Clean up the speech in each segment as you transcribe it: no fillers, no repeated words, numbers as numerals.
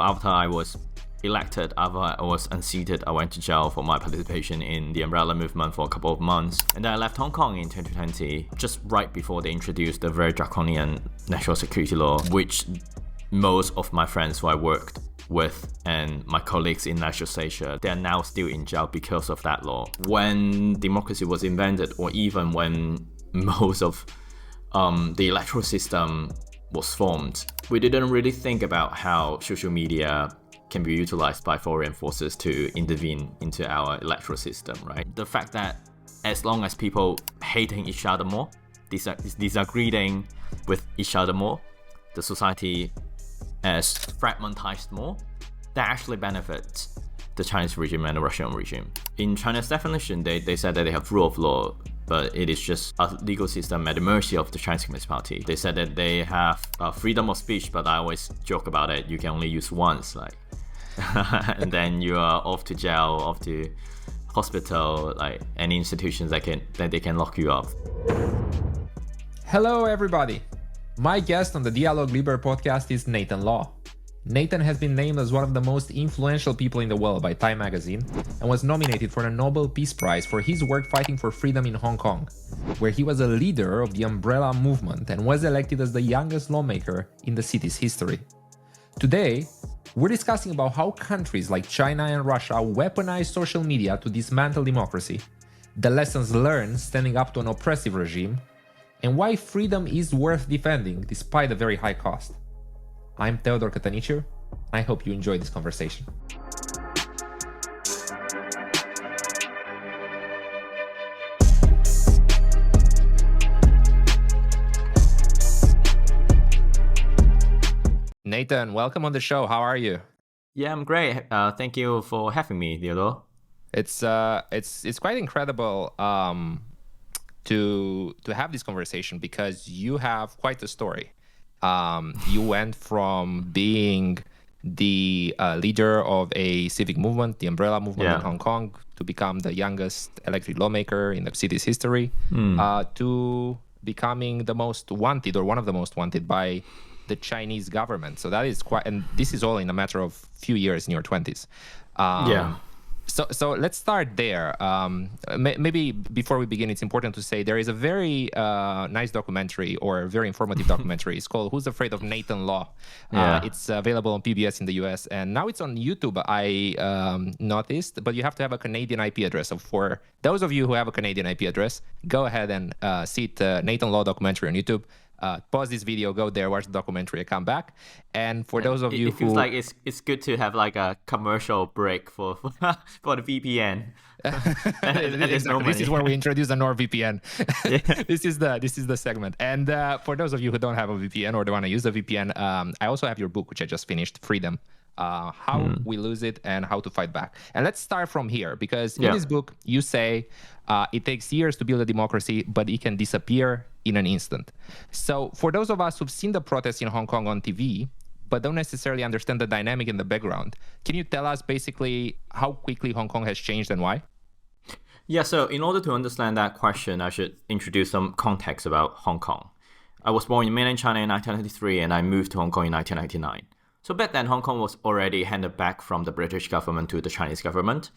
After I was elected, after I was unseated, I went to jail for my participation in the umbrella movement for a couple of months. And then I left Hong Kong in 2020, just right before they introduced the very draconian national security law, which most of my friends who I worked with and my colleagues in legislature, they are now still in jail because of that law. When democracy was invented, or even when most of the electoral system was formed, we didn't really think about how social media can be utilized by foreign forces to intervene into our electoral system, right? The fact that as long as people hating each other more, disagreeing with each other more, the society as fragmentized more, that actually benefits the Chinese regime and the Russian regime. In China's definition, they said that they have rule of law, but it is just a legal system at the mercy of the Chinese Communist Party. They said that they have freedom of speech, but I always joke about it. You can only use once, like, and then you are off to jail, off to hospital, like any institutions that they can lock you up. Hello, everybody. My guest on the Dialog Liber podcast is Nathan Law. Nathan has been named as one of the most influential people in the world by Time magazine and was nominated for the Nobel Peace Prize for his work fighting for freedom in Hong Kong, where he was a leader of the umbrella movement and was elected as the youngest lawmaker in the city's history. Today, we're discussing about how countries like China and Russia weaponize social media to dismantle democracy, the lessons learned standing up to an oppressive regime, and why freedom is worth defending despite a very high cost. I'm Theodor Kataniciu. I hope you enjoy this conversation. Nathan, welcome on the show. How are you? Yeah, I'm great. Thank you for having me, Theodore. It's quite incredible to have this conversation because you have quite a story. You went from being the leader of a civic movement, the umbrella movement in Hong Kong, to become the youngest elected lawmaker in the city's history, to becoming the most wanted or one of the most wanted by the Chinese government. So that is quite, and this is all in a matter of few years in your 20s. So let's start there. Maybe before we begin, it's important to say there is a very nice documentary or very informative documentary. It's called Who's Afraid of Nathan Law? It's available on PBS in the US, and now it's on YouTube, I noticed, but you have to have a Canadian IP address. So for those of you who have a Canadian IP address, go ahead and see the Nathan Law documentary on YouTube. Pause this video, go there, watch the documentary, and come back. And for those of you it feels like it's good to have like a commercial break for the VPN. This is where we introduce the NordVPN. This is the segment. And for those of you who don't have a VPN or don't want to use a VPN, I also have your book, which I just finished, Freedom. How we lose it and how to fight back. And let's start from here, because in this book, you say it takes years to build a democracy, but it can disappear in an instant. So for those of us who've seen the protests in Hong Kong on TV, but don't necessarily understand the dynamic in the background, can you tell us basically how quickly Hong Kong has changed and why? Yeah, so in order to understand that question, I should introduce some context about Hong Kong. I was born in mainland China in 1993 and I moved to Hong Kong in 1999. So back then, Hong Kong was already handed back from the British government to the Chinese government.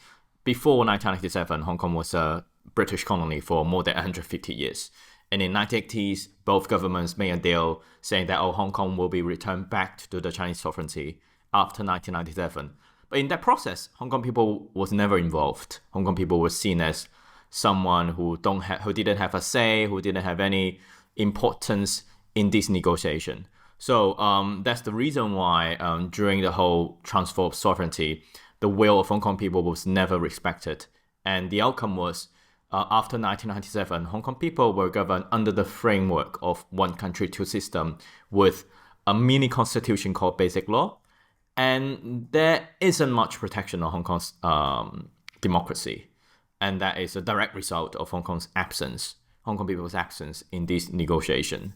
Before 1997, Hong Kong was a British colony for more than 150 years. And in the 1980s, both governments made a deal saying that Hong Kong will be returned back to the Chinese sovereignty after 1997. But in that process, Hong Kong people was never involved. Hong Kong people were seen as someone who didn't have a say, who didn't have any importance in this negotiation. So that's the reason why during the whole transfer of sovereignty, the will of Hong Kong people was never respected. And the outcome was, after 1997, Hong Kong people were governed under the framework of one country, two system with a mini constitution called Basic Law. And there isn't much protection on Hong Kong's democracy. And that is a direct result of Hong Kong's absence, Hong Kong people's absence in this negotiation.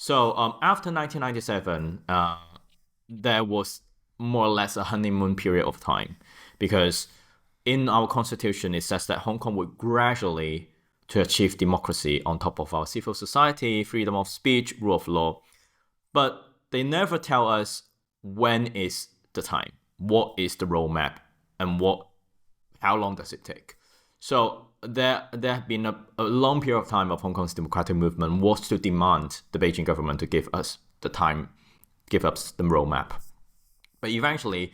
So after 1997, there was more or less a honeymoon period of time, because in our constitution, it says that Hong Kong would gradually to achieve democracy on top of our civil society, freedom of speech, rule of law. But they never tell us when is the time? What is the roadmap, and how long does it take? So there have been a long period of time of Hong Kong's democratic movement was to demand the Beijing government to give us the time, give us the roadmap. But eventually,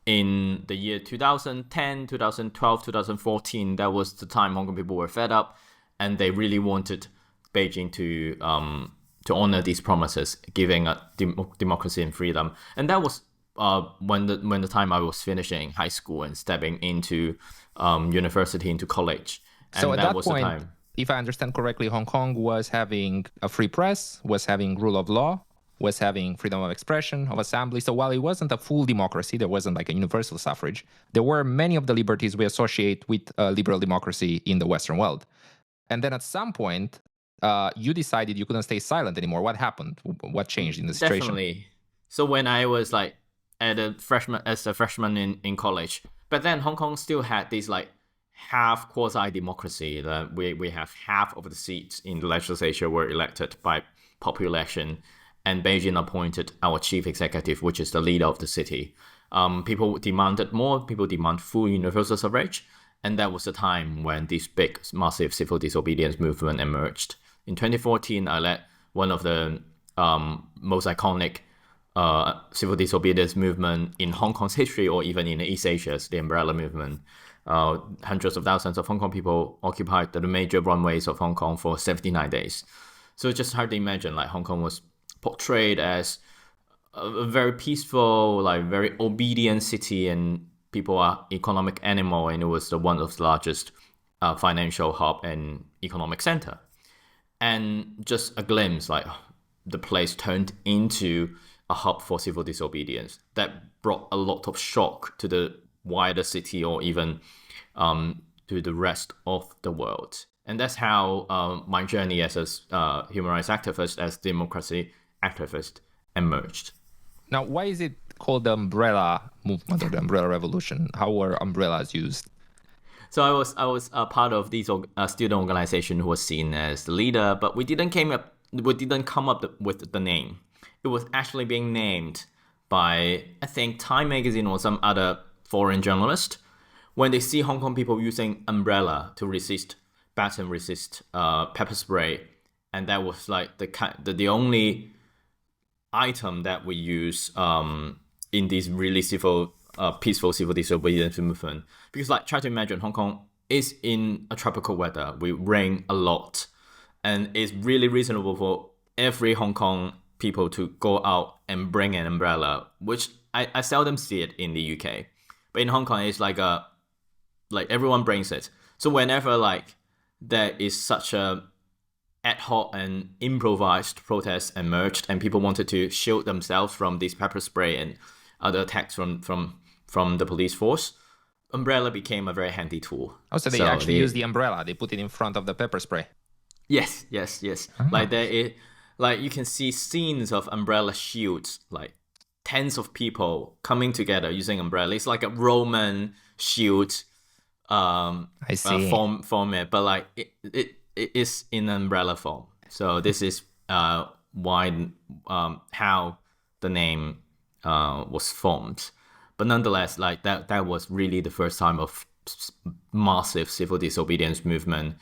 in the year 2010, 2012, 2014, that was the time Hong Kong people were fed up, and they really wanted Beijing to honor these promises, giving a democracy and freedom. And that was when the time I was finishing high school and stepping into university, into college. And so at that was point, the time. If I understand correctly, Hong Kong was having a free press, was having rule of law, was having freedom of expression, of assembly. So while it wasn't a full democracy, there wasn't like a universal suffrage, there were many of the liberties we associate with liberal democracy in the Western world. And then at some point, you decided you couldn't stay silent anymore. What happened? What changed in the situation? Definitely. So when I was like as a freshman in college, but then Hong Kong still had this like half quasi-democracy, that we have half of the seats in the legislature were elected by popular election, and Beijing appointed our chief executive, which is the leader of the city. People demanded more. People demand full universal suffrage, and that was the time when this big, massive civil disobedience movement emerged. In 2014, I led one of the most iconic civil disobedience movement in Hong Kong's history, or even in East Asia's, the Umbrella Movement. Hundreds of thousands of Hong Kong people occupied the major runways of Hong Kong for 79 days. So it's just hard to imagine, like Hong Kong was portrayed as a very peaceful, like very obedient city, and people are economic animal, and it was one of the largest financial hub and economic center. And just a glimpse, like the place turned into a hub for civil disobedience that brought a lot of shock to the wider city, or even to the rest of the world. And that's how my journey as a human rights activist, as democracy activist, emerged. Now, why is it called the Umbrella Movement or the Umbrella Revolution? How were umbrellas used? So I was a part of this student organization who was seen as the leader, but we didn't come up with the name. It was actually being named by, I think, Time magazine or some other foreign journalist, when they see Hong Kong people using umbrella to resist baton, resist pepper spray, and that was like the only item that we use in this really peaceful civil disobedience movement. Because like, try to imagine, Hong Kong is in a tropical weather. We rain a lot, and it's really reasonable for every Hong Kong people to go out and bring an umbrella, which I seldom see it in the UK. But in Hong Kong, it's like everyone brings it. So whenever like there is such a ad hoc and improvised protest emerged, and people wanted to shield themselves from this pepper spray and other attacks from the police force, umbrella became a very handy tool. Oh, so they actually use the umbrella. They put it in front of the pepper spray. Yes. Oh. Like you can see scenes of umbrella shields, like tens of people coming together using umbrella. It's like a Roman shield format, but like it is in umbrella form. So this is why how the name was formed. But nonetheless, like that was really the first time of massive civil disobedience movement,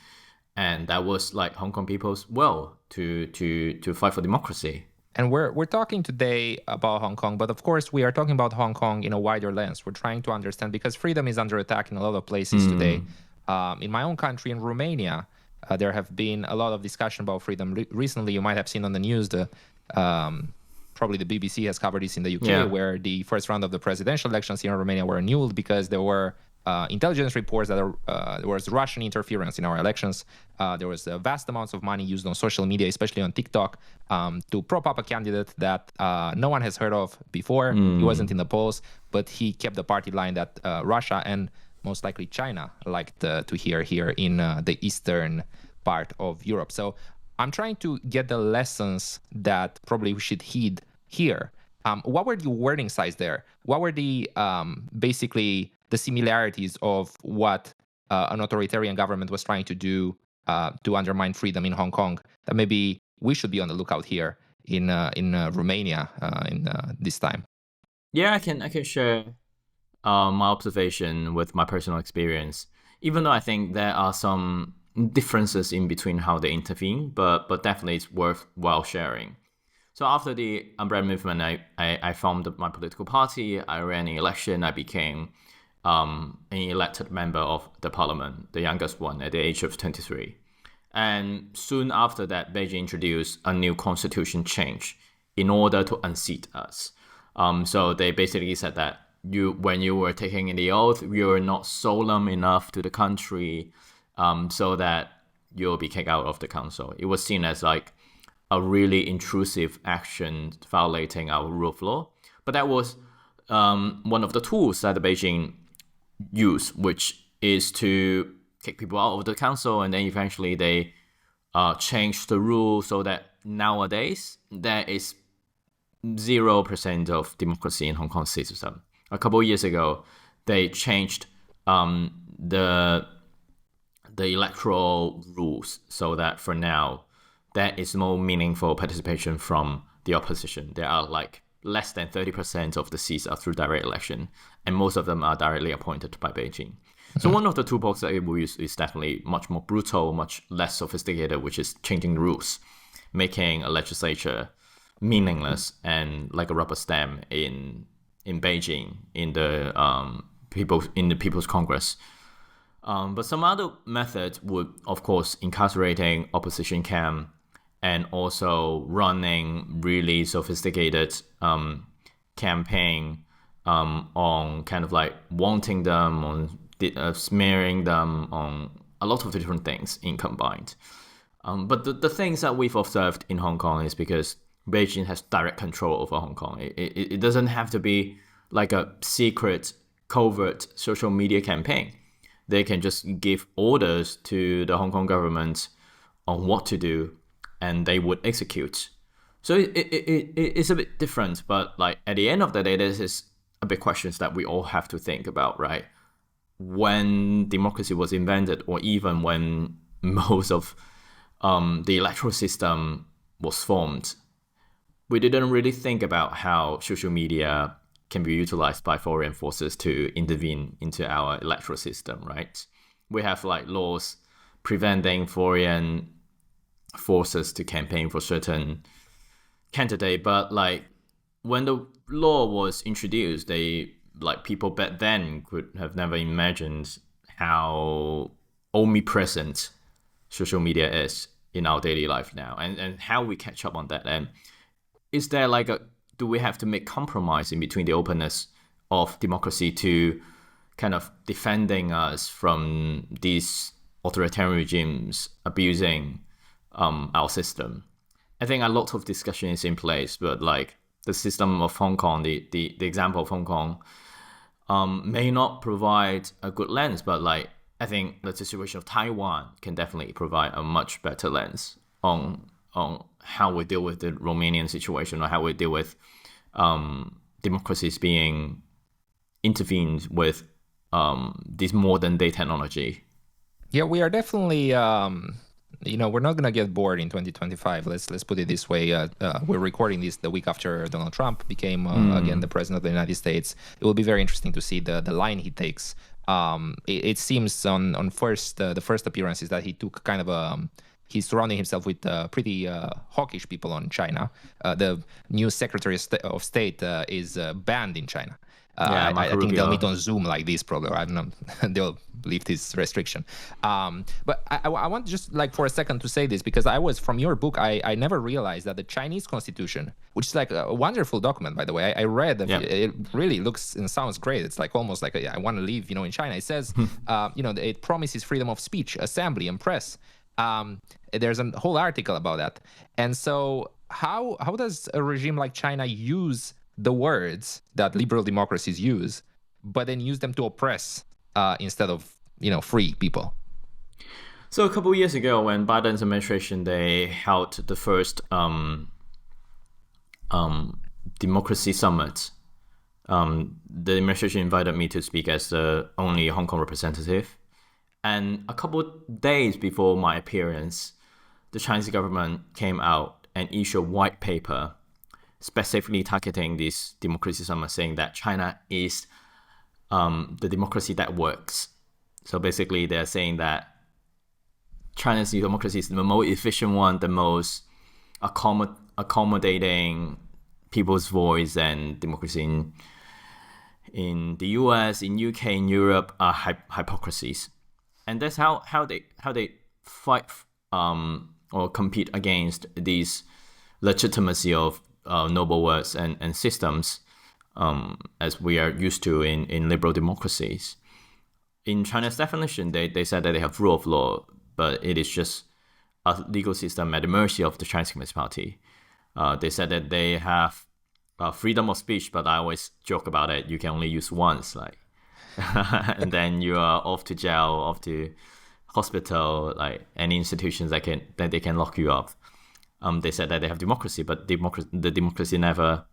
and that was like Hong Kong people's will to fight for democracy. And we're talking today about Hong Kong, but of course we are talking about Hong Kong in a wider lens. We're trying to understand, because freedom is under attack in a lot of places today. In my own country, in Romania, there have been a lot of discussion about freedom. Recently, you might have seen on the news, probably the BBC has covered this in the UK, where the first round of the presidential elections here in Romania were annulled because there were intelligence reports that there was Russian interference in our elections. There was vast amounts of money used on social media, especially on TikTok, to prop up a candidate that no one has heard of before. He wasn't in the polls, but he kept the party line that Russia and most likely China liked to hear here in the eastern part of Europe. So I'm trying to get the lessons that probably we should heed here. What were the warning signs there? What were the basically the similarities of what an authoritarian government was trying to do to undermine freedom in Hong Kong, that maybe we should be on the lookout here in Romania in this time? Yeah, I can share my observation with my personal experience. Even though I think there are some differences in between how they intervene, but definitely it's worthwhile sharing. So after the umbrella movement, I formed my political party. I ran an election. I became an elected member of the parliament, the youngest one at the age of 23. And soon after that, Beijing introduced a new constitution change in order to unseat us. So they basically said that when you were taking the oath, you were not solemn enough to the country, so that you'll be kicked out of the council. It was seen as like a really intrusive action violating our rule of law. But that was one of the tools that the Beijing used, which is to kick people out of the council, and then eventually they changed the rule so that nowadays there is 0% of democracy in Hong Kong system. A couple of years ago, they changed the electoral rules so that for now there is no meaningful participation from the opposition. There are like less than 30% of the seats are through direct election, and most of them are directly appointed by Beijing. So one of the toolbox that it will use is definitely much more brutal, much less sophisticated, which is changing the rules, making a legislature meaningless and like a rubber stamp in Beijing in the People's Congress. But some other methods would, of course, incarcerating opposition camp and also running really sophisticated campaign on kind of like wanting them, on smearing them, on a lot of different things in combined. But the things that we've observed in Hong Kong is because Beijing has direct control over Hong Kong. It doesn't have to be like a secret, covert social media campaign. They can just give orders to the Hong Kong government on what to do, and they would execute. So it's a bit different, but like at the end of the day, this is a big questions that we all have to think about, right? When democracy was invented, or even when most of the electoral system was formed, we didn't really think about how social media can be utilized by foreign forces to intervene into our electoral system, right? We have like laws preventing foreign forces to campaign for certain candidate, but like when the law was introduced, people back then could have never imagined how omnipresent social media is in our daily life now, and how we catch up on that. And is there do we have to make compromise in between the openness of democracy to kind of defending us from these authoritarian regimes abusing our system? I think a lot of discussion is in place, but like the system of Hong Kong, the example of Hong Kong, may not provide a good lens, but like I think the situation of Taiwan can definitely provide a much better lens on how we deal with the Romanian situation, or how we deal with democracies being intervened with this modern day technology. Yeah, we are definitely. We're not gonna get bored in 2025. Let's put it this way. We're recording this the week after Donald Trump became again the president of the United States. It will be very interesting to see the line he takes. It seems on the first appearances that he took kind of he's surrounding himself with pretty hawkish people on China. The new Secretary of State is banned in China. I think they'll meet on Zoom like this, probably. I don't know. They'll lift this restriction. But I want just like for a second to say this, because from your book, I never realized that the Chinese constitution, which is like a wonderful document, by the way, I read that it really looks and sounds great. It's like almost like I want to live, in China. It says, it promises freedom of speech, assembly, and press. There's a whole article about that. And so how does a regime like China use the words that liberal democracies use, but then use them to oppress instead of, free people? So a couple of years ago, when Biden's administration, they held the first democracy summit, the administration invited me to speak as the only Hong Kong representative. And a couple of days before my appearance, the Chinese government came out and issued a white paper specifically targeting this democracy summit, saying that China is the democracy that works. So basically, they're saying that China's democracy is the most efficient one, the most accommodating people's voice, and democracy in the US, in UK, in Europe are hypocrisies. And that's how they fight or compete against these legitimacy of noble words and systems, as we are used to in liberal democracies. In China's definition, they said that they have rule of law, but it is just a legal system at the mercy of the Chinese Communist Party. They said that they have freedom of speech, but I always joke about it. You can only use once, like, and then you are off to jail, off to hospital, like any institutions that they can lock you up. They said that they have democracy, but the democracy never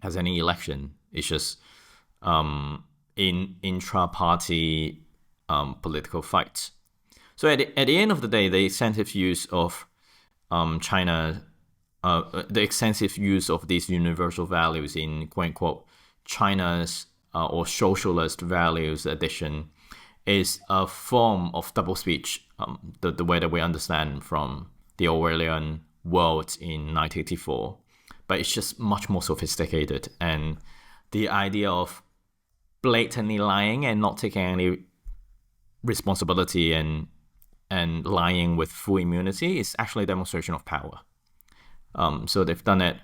has any election. It's just in intra-party political fights. So at the end of the day, the extensive use of China, the extensive use of these universal values in quote-unquote China's or socialist values addition is a form of double speech, the way that we understand from the Orwellian world in 1984. But it's just much more sophisticated. And the idea of blatantly lying and not taking any responsibility and lying with full immunity is actually a demonstration of power. So they've done it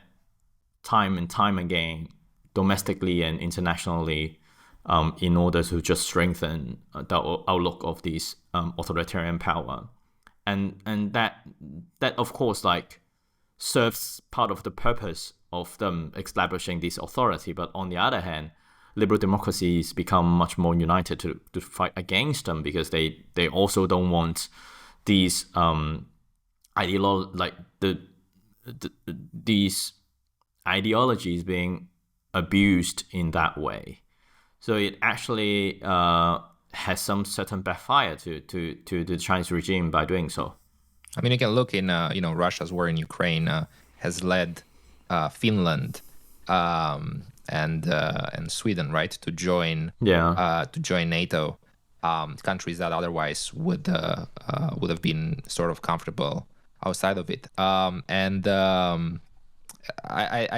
time and time again, domestically and internationally, in order to just strengthen the outlook of these authoritarian power. And that of course like serves part of the purpose of them establishing this authority. But on the other hand, liberal democracies become much more united to fight against them, because they also don't want these these ideologies being abused in that way. So it actually has some certain backfire to the Chinese regime by doing so. I mean, you can look in Russia's war in Ukraine has led Finland and Sweden, right, to join NATO. Countries that otherwise would have been sort of comfortable outside of it. I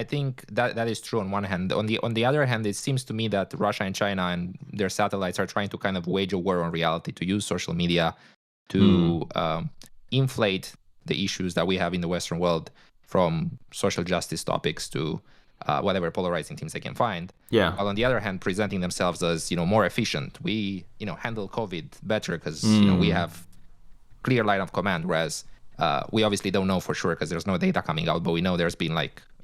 think that is true on one hand. On the other hand, it seems to me that Russia and China and their satellites are trying to kind of wage a war on reality, to use social media to inflate the issues that we have in the Western world, from social justice topics to whatever polarizing themes they can find. Yeah. While on the other hand, presenting themselves as more efficient. We handle COVID better because we have clear line of command, whereas we obviously don't know for sure because there's no data coming out, but we know there's been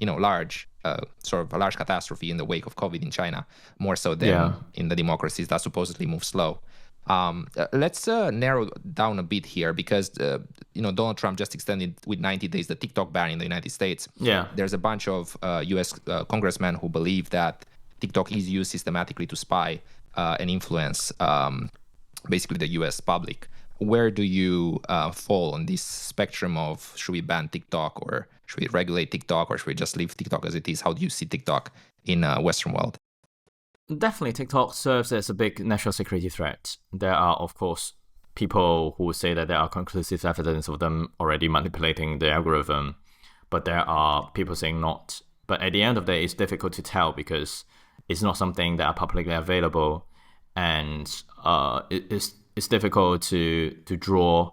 large catastrophe in the wake of COVID in China, more so than in the democracies that supposedly move slow. Let's narrow down a bit here, because Donald Trump just extended with 90 days the TikTok ban in the United States. Yeah. There's a bunch of U.S. congressmen who believe that TikTok is used systematically to spy and influence basically the U.S. public. Where do you fall on this spectrum of, should we ban TikTok, or should we regulate TikTok, or should we just leave TikTok as it is? How do you see TikTok in Western world? Definitely, TikTok serves as a big national security threat. There are, of course, people who say that there are conclusive evidence of them already manipulating the algorithm, but there are people saying not. But at the end of the day, it's difficult to tell because it's not something that are publicly available, and it's difficult to draw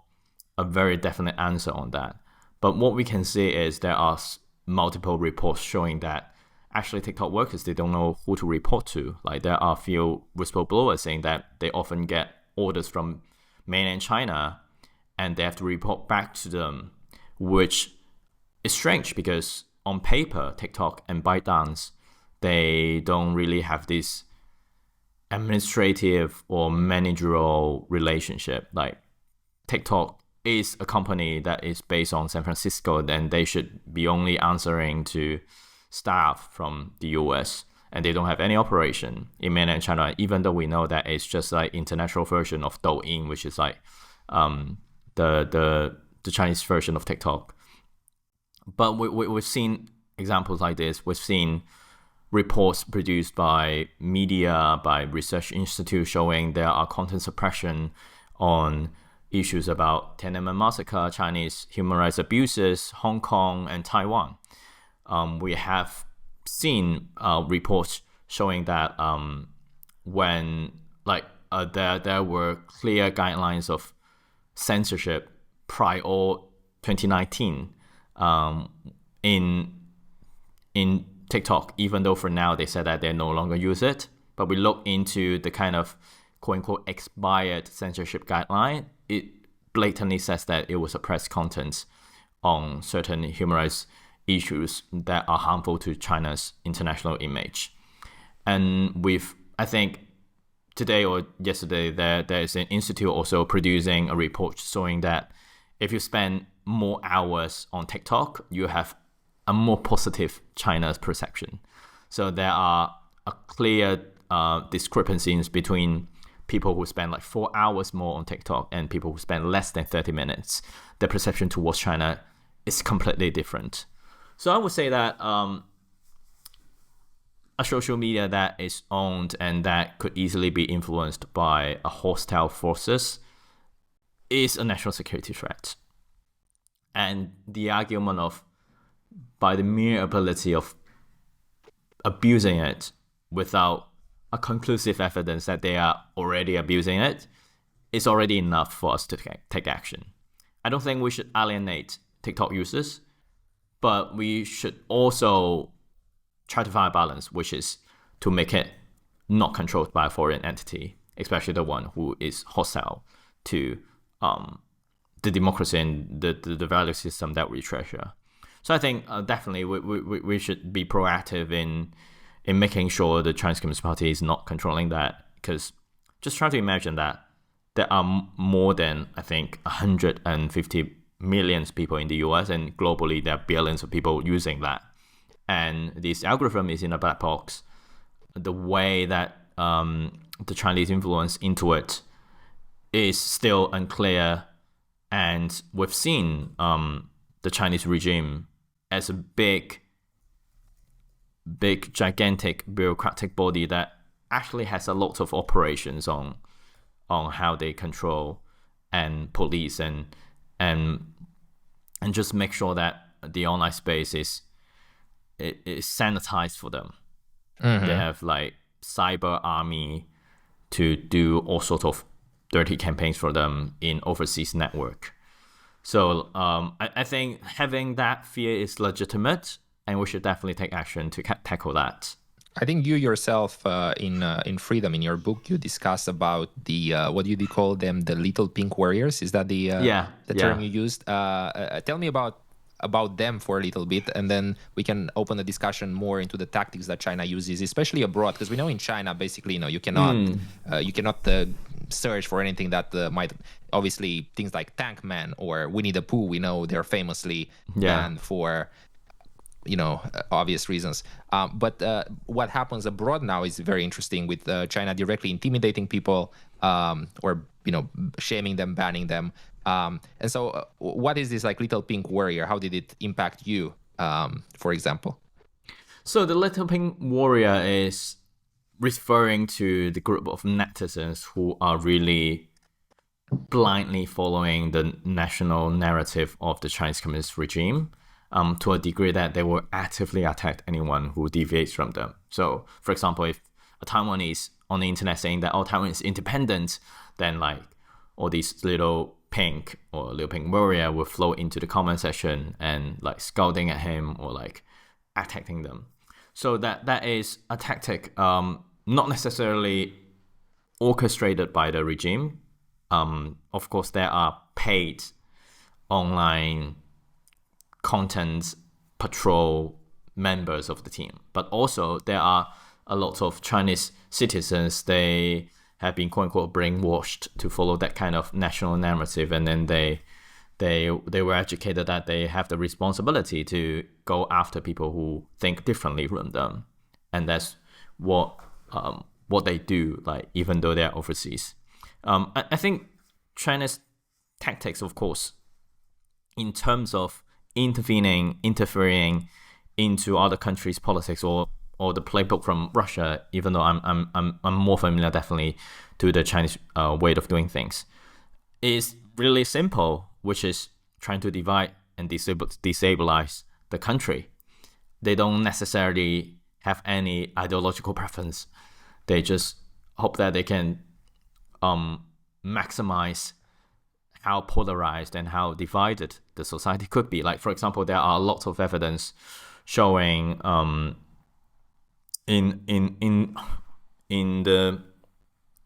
a very definite answer on that. But what we can see is there are multiple reports showing that actually TikTok workers, they don't know who to report to. Like, there are a few whistleblowers saying that they often get orders from mainland China and they have to report back to them, which is strange because on paper, TikTok and ByteDance, they don't really have this administrative or managerial relationship. Like, TikTok is a company that is based on San Francisco, then they should be only answering to staff from the US, and they don't have any operation in mainland China, even though we know that it's just like international version of Douyin, which is like the Chinese version of TikTok. But we've seen examples like this. We've seen reports produced by media, by research institutes showing there are content suppression on issues about Tiananmen massacre, Chinese human rights abuses, Hong Kong and Taiwan. We have seen reports showing that when there were clear guidelines of censorship prior 2019 in TikTok, even though for now they said that they no longer use it. But we look into the kind of quote-unquote expired censorship guideline, it blatantly says that it will suppress content on certain human rights issues that are harmful to China's international image. And I think today or yesterday, there is an institute also producing a report showing that if you spend more hours on TikTok, you have a more positive China's perception. So there are a clear discrepancies between people who spend 4 hours more on TikTok and people who spend less than 30 minutes. Their perception towards China is completely different. So I would say that a social media that is owned and that could easily be influenced by a hostile forces is a national security threat. And the argument of by the mere ability of abusing it without a conclusive evidence that they are already abusing it is already enough for us to take action. I don't think we should alienate TikTok users, but we should also try to find a balance, which is to make it not controlled by a foreign entity, especially the one who is hostile to the democracy and the value system that we treasure. So I think definitely we should be proactive in making sure the Chinese Communist Party is not controlling that, because just try to imagine that there are more than, I think, 150 million people in the US, and globally there are billions of people using that. And this algorithm is in a black box. The way that the Chinese influence into it is still unclear, and we've seen the Chinese regime as a big, gigantic bureaucratic body that actually has a lot of operations on how they control and police and just make sure that the online space is sanitized for them. Mm-hmm. They have cyber army to do all sorts of dirty campaigns for them in overseas network. So I think having that fear is legitimate, and we should definitely take action to tackle that. I think you yourself in Freedom, in your book, you discuss about the what do you call them, the little pink warriors? Is that the term you used? Tell me about them for a little bit, and then we can open the discussion more into the tactics that China uses, especially abroad, because we know in China, basically, you cannot search for anything that might, obviously, things like Tank Man or Winnie the Pooh, we know they're famously banned for obvious reasons. But what happens abroad now is very interesting, with China directly intimidating people or shaming them, banning them. And so what is this little pink warrior? How did it impact you, for example? So the little pink warrior is referring to the group of netizens who are really blindly following the national narrative of the Chinese Communist regime, to a degree that they will actively attack anyone who deviates from them. So, for example, if a Taiwanese on the internet saying that Taiwan is independent, then all these little pink warrior will flow into the comment section and scouting at him or attacking them. So that is a tactic, not necessarily orchestrated by the regime. Of course, there are paid online content patrol members of the team, but also there are a lot of Chinese citizens. They have been quote unquote brainwashed to follow that kind of national narrative, and then they were educated that they have the responsibility to go after people who think differently from them, and that's what they do, even though they're overseas. I think China's tactics, of course, in terms of interfering into other countries' politics or the playbook from Russia, even though I'm more familiar definitely to the Chinese way of doing things, is really simple, which is trying to divide and destabilize the country. They don't necessarily have any ideological preference. They just hope that they can maximize how polarized and how divided the society could be. Like, for example, there are lots of evidence showing in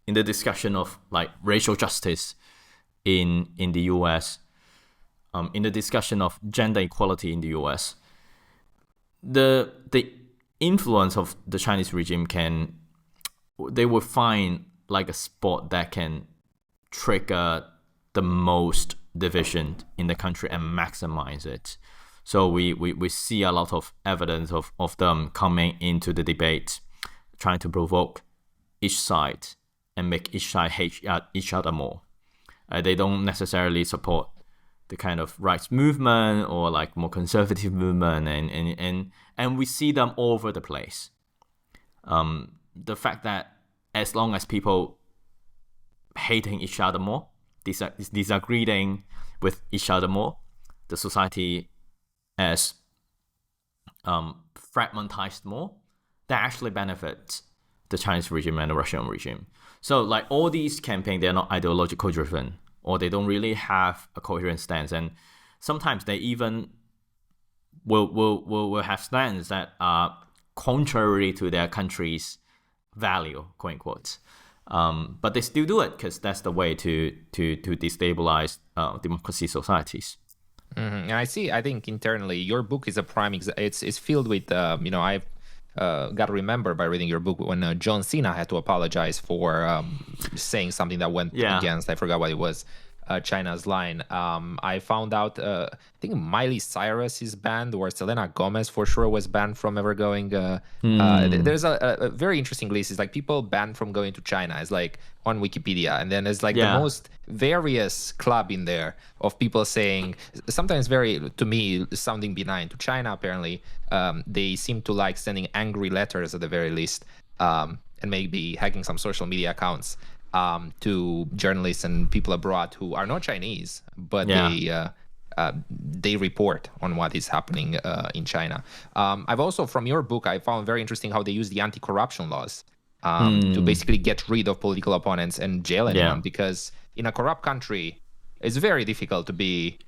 the discussion of like racial justice in the US, in the discussion of gender equality in the US, the influence of the Chinese regime they will find like a spot that can trigger the most division in the country and maximize it. So we see a lot of evidence of them coming into the debate, trying to provoke each side and make each side hate each other more. They don't necessarily support the kind of rights movement or like more conservative movement, and we see them all over the place. The fact that as long as people hating each other more, disagreeing with each other more, the society as fragmentized more, that actually benefits the Chinese regime and the Russian regime. So like all these campaigns, they're not ideological driven, or they don't really have a coherent stance, and sometimes they even will have stands that are contrary to their country's value, quote unquote. But they still do it because that's the way to destabilize democracy societies. Mm-hmm. And I think internally, your book is a prime example. It's filled with, I've got to remember by reading your book when John Cena had to apologize for saying something that went against, I forgot what it was, China's line. I found out, I think Miley Cyrus is banned, or Selena Gomez for sure was banned from ever going. There's a very interesting list. It's like people banned from going to China. It's like on Wikipedia, and then there's like the most various club in there of people saying sometimes very, to me, sounding benign. To China, apparently, they seem to like sending angry letters at the very least, and maybe hacking some social media accounts to journalists and people abroad who are not Chinese, but they report on what is happening in China. I've also, from your book, I found very interesting how they use the anti-corruption laws to basically get rid of political opponents and jail anyone, because in a corrupt country, it's very difficult to be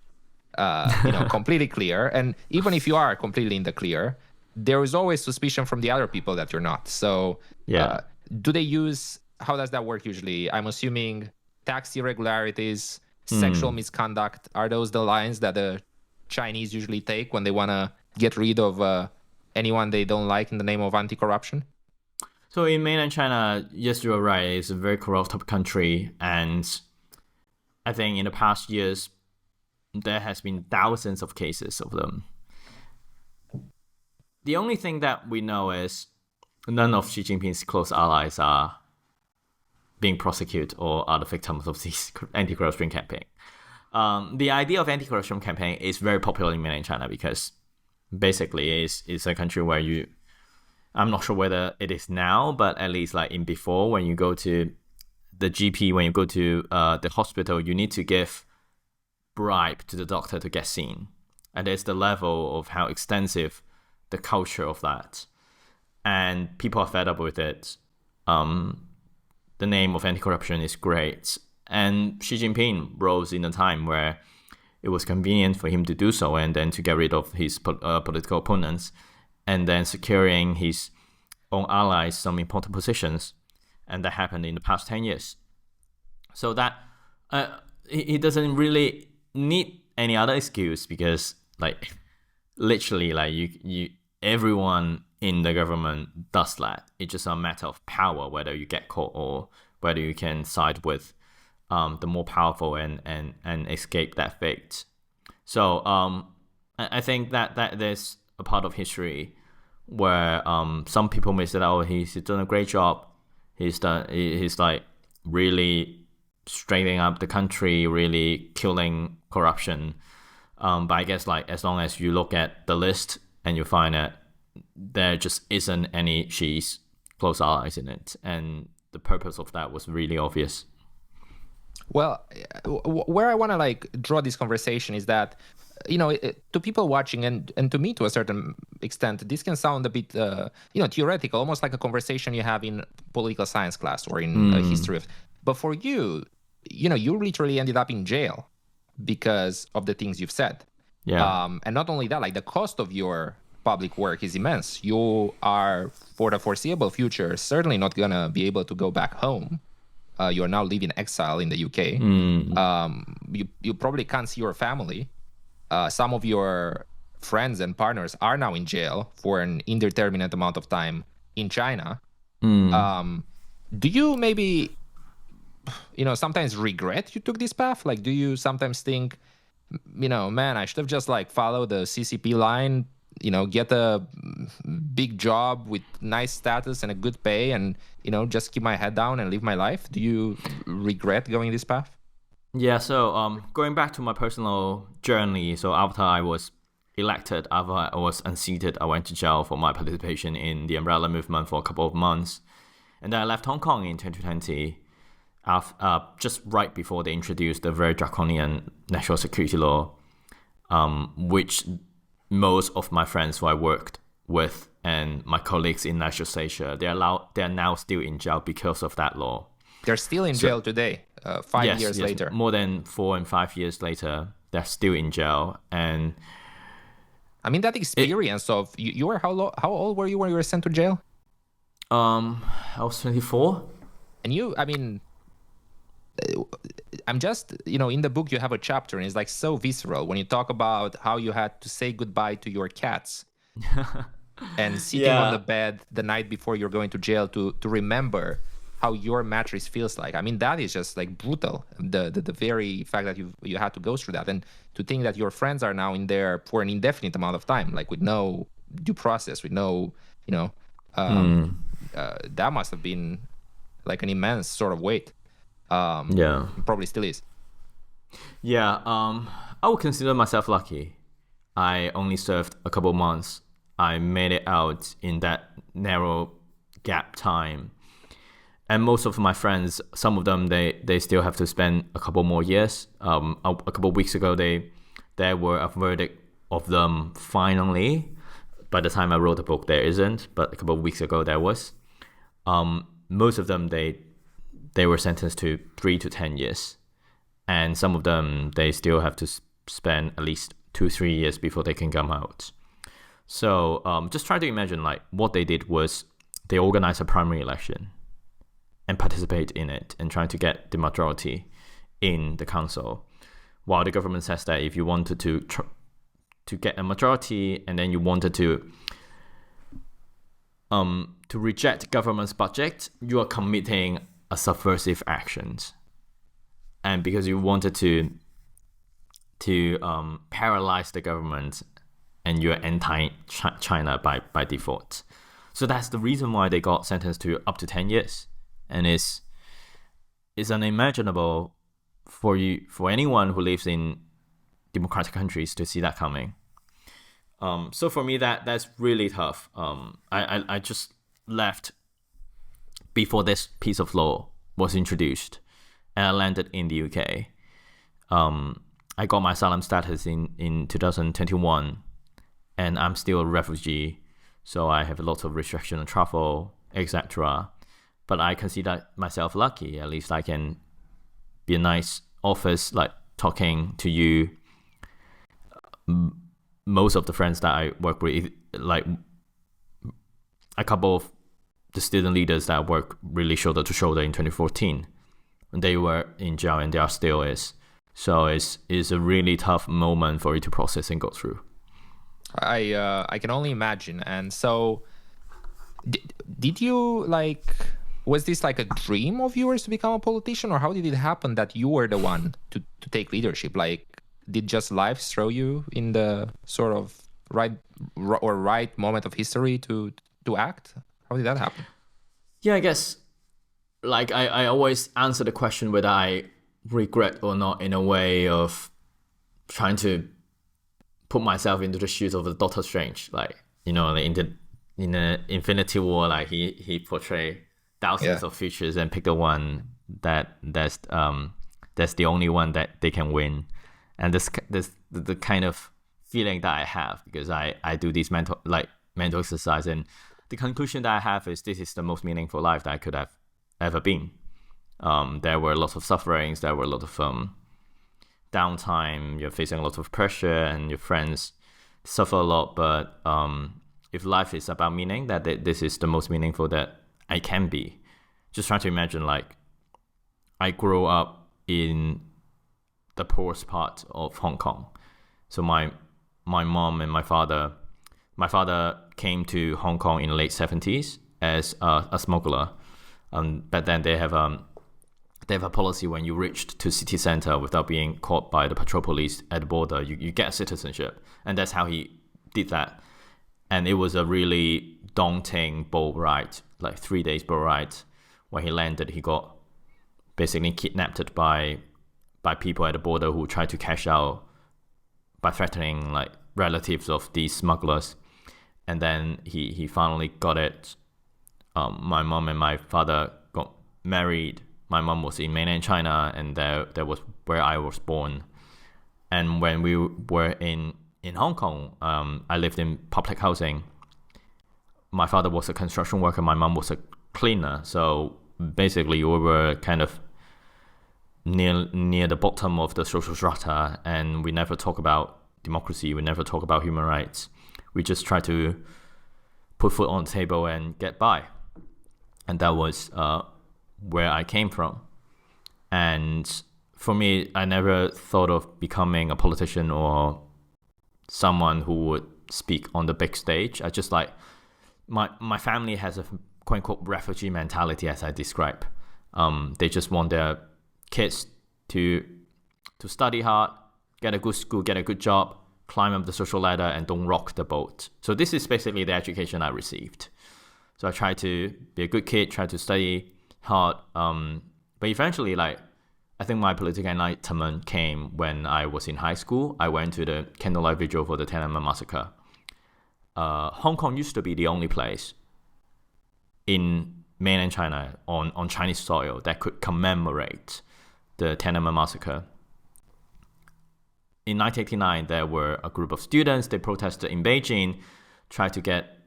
completely clear. And even if you are completely in the clear, there is always suspicion from the other people that you're not. So do they use... How does that work usually? I'm assuming tax irregularities, sexual misconduct, are those the lines that the Chinese usually take when they want to get rid of anyone they don't like in the name of anti-corruption? So in mainland China, yes, you're right. It's a very corrupt country. And I think in the past years, there has been thousands of cases of them. The only thing that we know is none of Xi Jinping's close allies are being prosecuted or are the victims of this anti-corruption campaign. The idea of anti-corruption campaign is very popular in mainland China because basically it's a country where I'm not sure whether it is now, but at least like in before, when you go to the GP, when you go to the hospital, you need to give bribe to the doctor to get seen. And there's the level of how extensive the culture of that. And people are fed up with it. The name of anti-corruption is great. And Xi Jinping rose in a time where it was convenient for him to do so and then to get rid of his political opponents and then securing his own allies some important positions. And that happened in the past 10 years. So that he doesn't really need any other excuse because like literally like you everyone in the government does that. It's just a matter of power, whether you get caught or whether you can side with the more powerful and escape that fate. So I think that there's a part of history where some people may say, oh, he's done a great job. He's like really straightening up the country, really killing corruption. But I guess like as long as you look at the list and you find that there just isn't any Xi's close allies in it, and the purpose of that was really obvious. Well, where I want to like draw this conversation is that, to people watching and to me to a certain extent, this can sound a bit, theoretical, almost like a conversation you have in political science class or in history of. But for you, you literally ended up in jail because of the things you've said. Yeah. And not only that, like the cost of your public work is immense. You are, for the foreseeable future, certainly not gonna be able to go back home. You are now living exile in the UK. You probably can't see your family. Some of your friends and partners are now in jail for an indeterminate amount of time in China. Do you maybe, sometimes regret you took this path? Like, do you sometimes think, man, I should have just like followed the CCP line, get a big job with nice status and a good pay and, just keep my head down and live my life? Do you regret going this path? Yeah, so going back to my personal journey, so after I was elected, after I was unseated, I went to jail for my participation in the Umbrella Movement for a couple of months. And then I left Hong Kong in 2020, just right before they introduced the very draconian national security law, which most of my friends who I worked with and my colleagues in South Asia, they are now still in jail because of that law. They're still in jail today, 5 years later. More than 4 and 5 years later, they're still in jail. And I mean, that experience of you were how old were you when you were sent to jail? I was 24. And I'm just, in the book you have a chapter and it's like so visceral when you talk about how you had to say goodbye to your cats and sitting on the bed the night before you're going to jail to remember how your mattress feels like. I mean, that is just like brutal. The very fact that you had to go through that, and to think that your friends are now in there for an indefinite amount of time, like with no due process, with no, that must have been like an immense sort of weight. Probably still is. Yeah, I would consider myself lucky. I only served a couple months. I made it out in that narrow gap time. And most of my friends, some of them, they still have to spend a couple more years. A couple of weeks ago, there were a verdict of them finally. By the time I wrote the book, there isn't. But a couple of weeks ago, there was. Most of them, they were sentenced to 3 to 10 years. And some of them, they still have to spend at least 2-3 years before they can come out. So just try to imagine, like, what they did was they organized a primary election and participate in it and trying to get the majority in the council. While the government says that if you wanted to get a majority and then you wanted to reject government's budget, you are committing a subversive actions. And because you wanted to paralyze the government, and you're anti-China by default. So that's the reason why they got sentenced to up to 10 years. And it's unimaginable for anyone who lives in democratic countries to see that coming. So for me, that's really tough. I just left before this piece of law was introduced, and I landed in the UK. I got my asylum status in 2021, and I'm still a refugee, so I have a lot of restriction on travel, etc. But I consider myself lucky. At least I can be a nice office, like talking to you. Most of the friends that I work with, like a couple of the student leaders that I work really shoulder to shoulder in 2014, when they were in jail and they are still is. So it's a really tough moment for you to process and go through. I can only imagine. And so, did you like? Was this like a dream of yours to become a politician, or how did it happen that you were the one to take leadership? Like, did just life throw you in the sort of right moment of history to act? How did that happen? Yeah, I guess like I always answer the question whether I regret or not in a way of trying to put myself into the shoes of the Doctor Strange, like, in the Infinity War, like he portrayed thousands of futures and pick the one that's the only one that they can win. And this the kind of feeling that I have, because I do these mental exercise, and the conclusion that I have is this is the most meaningful life that I could have ever been. There were lots of sufferings, there were a lot of downtime, you're facing a lot of pressure, and your friends suffer a lot. But if life is about meaning, that this is the most meaningful that I can be. Just try to imagine, like, I grew up in the poorest part of Hong Kong. So my mom and my father came to Hong Kong in the late 70s as a smuggler. But then they have a policy: when you reached to city center without being caught by the patrol police at the border, you get citizenship. And that's how he did that. And it was a really daunting boat ride, like 3 days boat ride. When he landed, he got basically kidnapped by people at the border who tried to cash out by threatening, like, relatives of these smugglers. And then he finally got it. My mom and my father got married. My mom was in mainland China, and there was where I was born. And when we were in Hong Kong, I lived in public housing. My father was a construction worker, my mom was a cleaner. So basically we were kind of near the bottom of the social strata, and we never talk about democracy, we never talk about human rights. We just try to put food on the table and get by. And that was where I came from. And for me, I never thought of becoming a politician or someone who would speak on the big stage. I just, like, my family has a quote-unquote refugee mentality, as I describe. They just want their kids to study hard, get a good school, get a good job, climb up the social ladder, and don't rock the boat. So this is basically the education I received. So I tried to be a good kid, try to study hard. But eventually, like, I think my political enlightenment came when I was in high school. I went to the candlelight vigil for the Tiananmen massacre. Hong Kong used to be the only place in mainland China on Chinese soil that could commemorate the Tiananmen massacre. In 1989, there were a group of students. They protested in Beijing, tried to get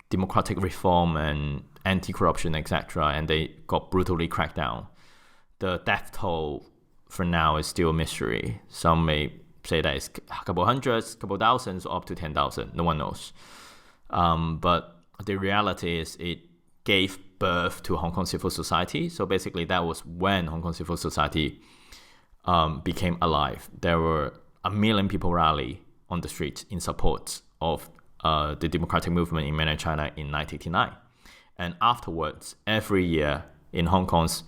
democratic reform and anti-corruption, etc., and they got brutally cracked down. The death toll for now is still a mystery. Some may say that it's a couple hundreds, couple thousands, or up to 10,000. No one knows. But the reality is it gave birth to Hong Kong civil society. So basically that was when Hong Kong civil society became alive. There were 1 million people rally on the street in support of the democratic movement in mainland China in 1989. And afterwards, every year in Hong Kong's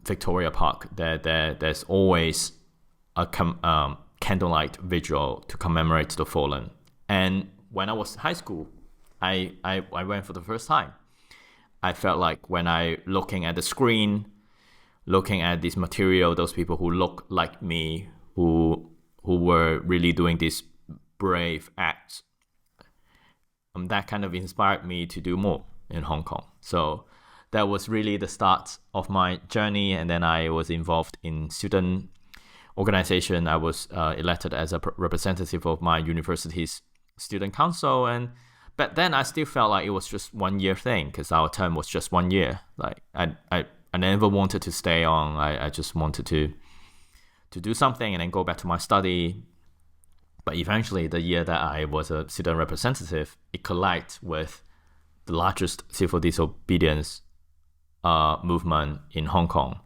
Victoria Park, there's always a candlelight vigil to commemorate the fallen. And when I was in high school, I went for the first time. I felt like when I looking at the screen, looking at this material, those people who look like me, who were really doing these brave acts, that kind of inspired me to do more in Hong Kong. So that was really the start of my journey. And then I was involved in student organization. I was elected as a representative of my university's student council. And but then I still felt like it was just 1 year thing, because our term was just 1 year. Like I never wanted to stay on. I just wanted to do something and then go back to my study. But eventually, the year that I was a student representative, it collided with the largest civil disobedience movement in Hong Kong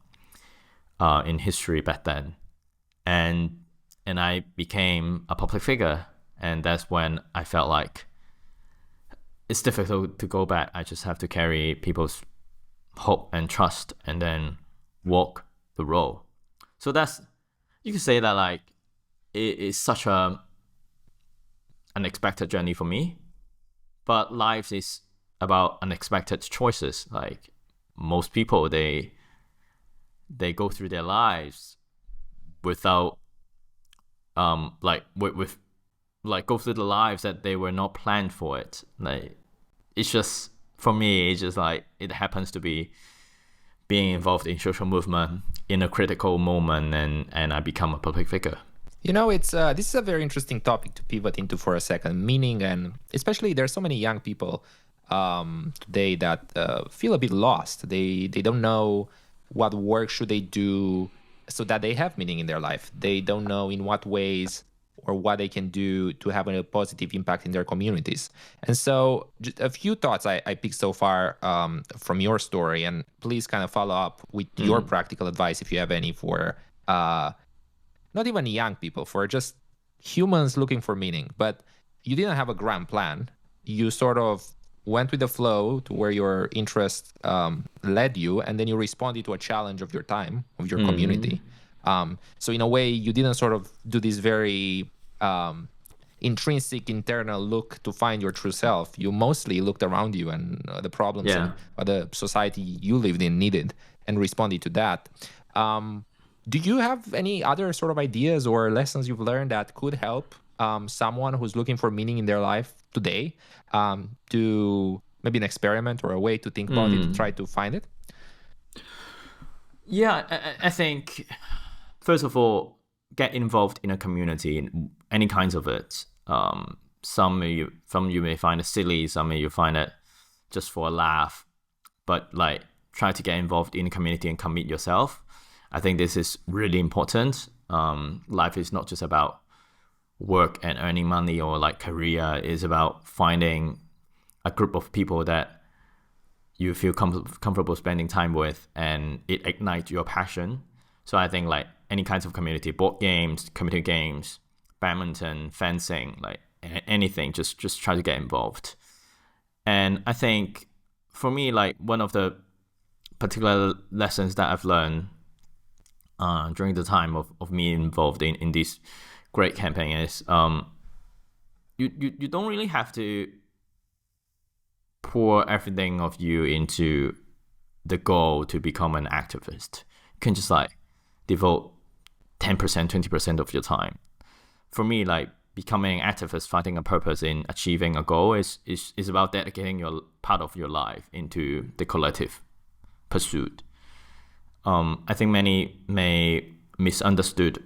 in history back then. And I became a public figure. And that's when I felt like it's difficult to go back. I just have to carry people's hope and trust and then walk the road. So that's, you could say that, like, it is such a unexpected journey for me. But life is about unexpected choices. Like, most people, they go through their lives without like with like go through the lives that they were not planned for it. Like it's just for me, it's just like it happens to be being involved in social movement in a critical moment, and I become a public figure. It's this is a very interesting topic to pivot into for a second. Meaning, and especially there's so many young people today that feel a bit lost. They don't know what work should they do so that they have meaning in their life. They don't know in what ways or what they can do to have a positive impact in their communities. And so just a few thoughts I picked so far from your story, and please kind of follow up with your practical advice if you have any for not even young people, for just humans looking for meaning. But you didn't have a grand plan. You sort of went with the flow to where your interest led you, and then you responded to a challenge of your time, of your community. So in a way, you didn't sort of do this very intrinsic internal look to find your true self. You mostly looked around you and the problems and what the society you lived in needed, and responded to that. Do you have any other sort of ideas or lessons you've learned that could help someone who's looking for meaning in their life today to maybe an experiment or a way to think about it, to try to find it? Yeah, I think, first of all, get involved in a community, in any kinds of it. Some you may find it silly, some you find it just for a laugh, but like try to get involved in a community and commit yourself. I think this is really important. Life is not just about work and earning money or like career. It's about finding a group of people that you feel comfortable spending time with, and it ignites your passion. So I think like any kinds of community, board games, community games, badminton, fencing, like anything, just try to get involved. And I think for me, like one of the particular lessons that I've learned during the time of me involved in this great campaign is you don't really have to pour everything of you into the goal to become an activist. You can just like devote 10%, 20% of your time. For me, like becoming an activist, finding a purpose in achieving a goal is about dedicating your part of your life into the collective pursuit. I think many may misunderstood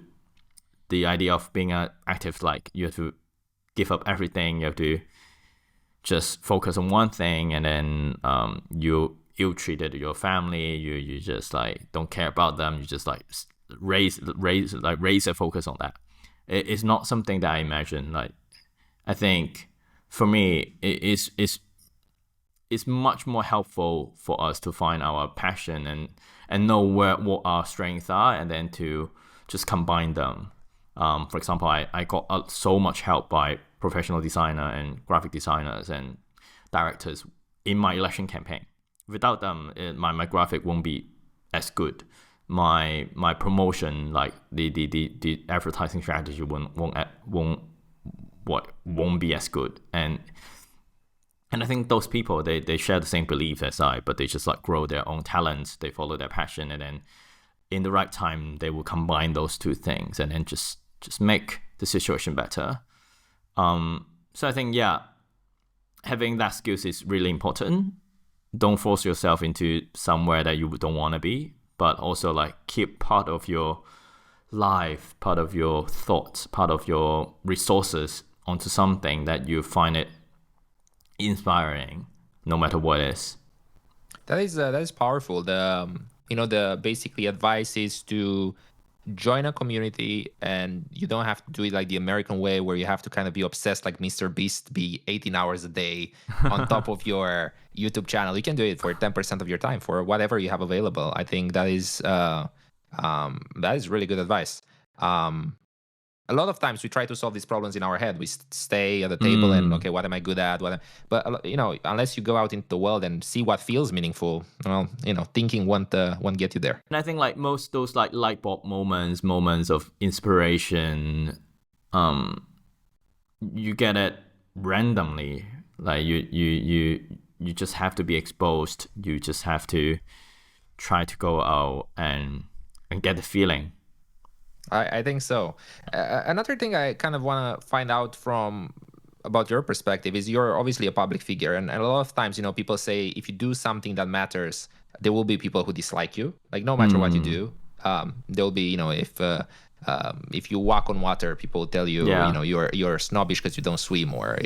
the idea of being an activist, like you have to give up everything, you have to just focus on one thing, and then you ill-treated your family, you just like don't care about them, you just like raise a focus on that. It's not something that I imagine. Like I think for me it's much more helpful for us to find our passion and know what our strengths are, and then to just combine them. For example, I got so much help by professional designer and graphic designers and directors in my election campaign. Without them, my graphic won't be as good. My promotion, like the advertising strategy won't be as good. And I think those people, they share the same beliefs as I, but they just like grow their own talents, they follow their passion, and then in the right time they will combine those two things and then just make the situation better. So I think having that skills is really important. Don't force yourself into somewhere that you don't want to be, but also like keep part of your life, part of your thoughts, part of your resources onto something that you find it inspiring, no matter what it is. That is powerful. The basically advice is to join a community, and you don't have to do it like the American way where you have to kind of be obsessed like Mr. Beast, be 18 hours a day on top of your YouTube channel. You can do it for 10% of your time, for whatever you have available. I think that is really good advice. A lot of times we try to solve these problems in our head. We stay at the table and, okay, what am I good at? But unless you go out into the world and see what feels meaningful, well, thinking won't get you there. And I think like most those like light bulb moments of inspiration, you get it randomly. Like you just have to be exposed. You just have to try to go out and get the feeling. I think so. Another thing I kind of want to find out about your perspective is you're obviously a public figure, and a lot of times, people say if you do something that matters, there will be people who dislike you. Like no matter what you do, there will be, if you walk on water, people will tell you, Yeah. you're snobbish because you don't swim, or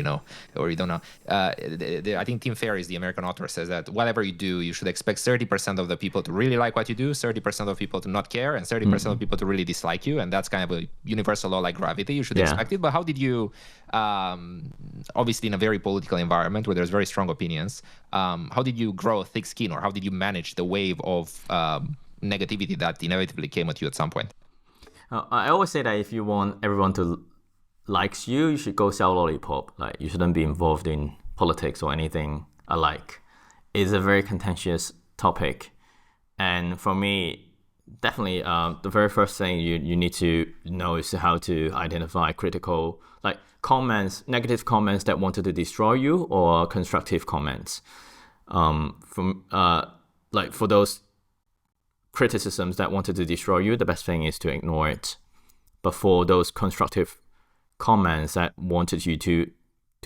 or you don't know. I think Tim Ferriss, the American author, says that whatever you do, you should expect 30% of the people to really like what you do, 30% of people to not care, and 30% of people to really dislike you. And that's kind of a universal law like gravity. You should expect it. But how did you, obviously in a very political environment where there's very strong opinions, how did you grow thick skin, or how did you manage the wave of negativity that inevitably came at you at some point? I always say that if you want everyone to likes you, you should go sell lollipop. Like you shouldn't be involved in politics or anything alike. It's a very contentious topic, and for me, definitely, the very first thing you need to know is how to identify critical, like comments, negative comments that wanted to destroy you, or constructive comments. Like for those criticisms that wanted to destroy you, the best thing is to ignore it. But for those constructive comments that wanted you to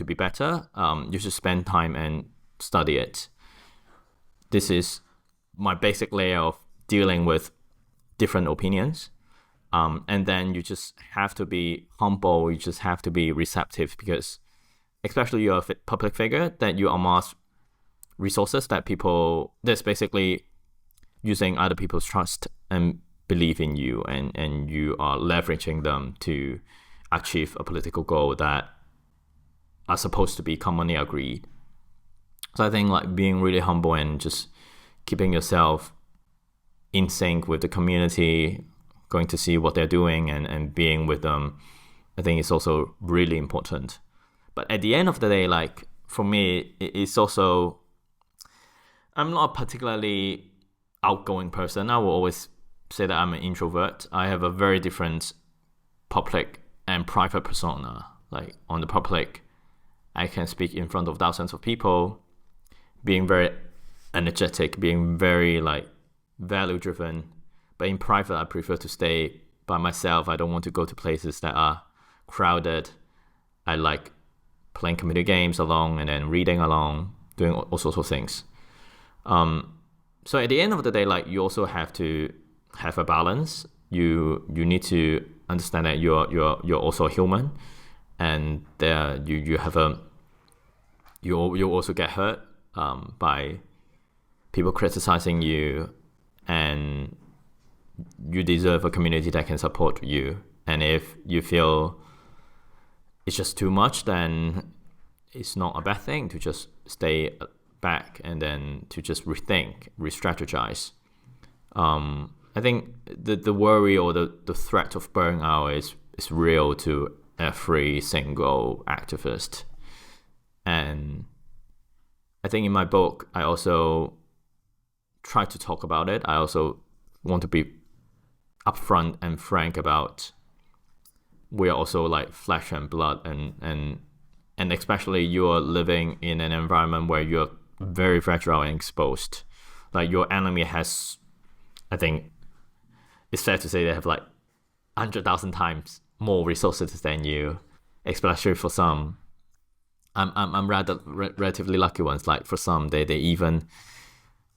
be better, you should spend time and study it. This is my basic layer of dealing with different opinions. And then you just have to be humble, you just have to be receptive, because especially you're a public figure, that you amass resources that's basically using other people's trust and belief in you, and you are leveraging them to achieve a political goal that are supposed to be commonly agreed. So I think like being really humble and just keeping yourself in sync with the community, going to see what they're doing and being with them, I think is also really important. But at the end of the day, like for me, it's also, I'm not a particularly outgoing person. I will always say that I'm an introvert. I have a very different public and private persona. Like on the public, I can speak in front of thousands of people, being very energetic, being very like value driven. But in private, I prefer to stay by myself. I don't want to go to places that are crowded. I like playing computer games alone and then reading alone, doing all sorts of things. So at the end of the day, like you also have to have a balance. You need to understand that you're also a human, and there you have you also get hurt by people criticizing you, and you deserve a community that can support you. And if you feel it's just too much, then it's not a bad thing to just stay back and then to just rethink, re-strategize. I think the worry or the threat of burnout is real to every single activist. And I think in my book, I also try to talk about it. I also want to be upfront and frank about we are also like flesh and blood, and especially you're living in an environment where you're very fragile and exposed. Like your enemy has, I think it's fair to say, they have like 100,000 times more resources than you, especially for some. I'm rather relatively lucky ones. Like for some, they even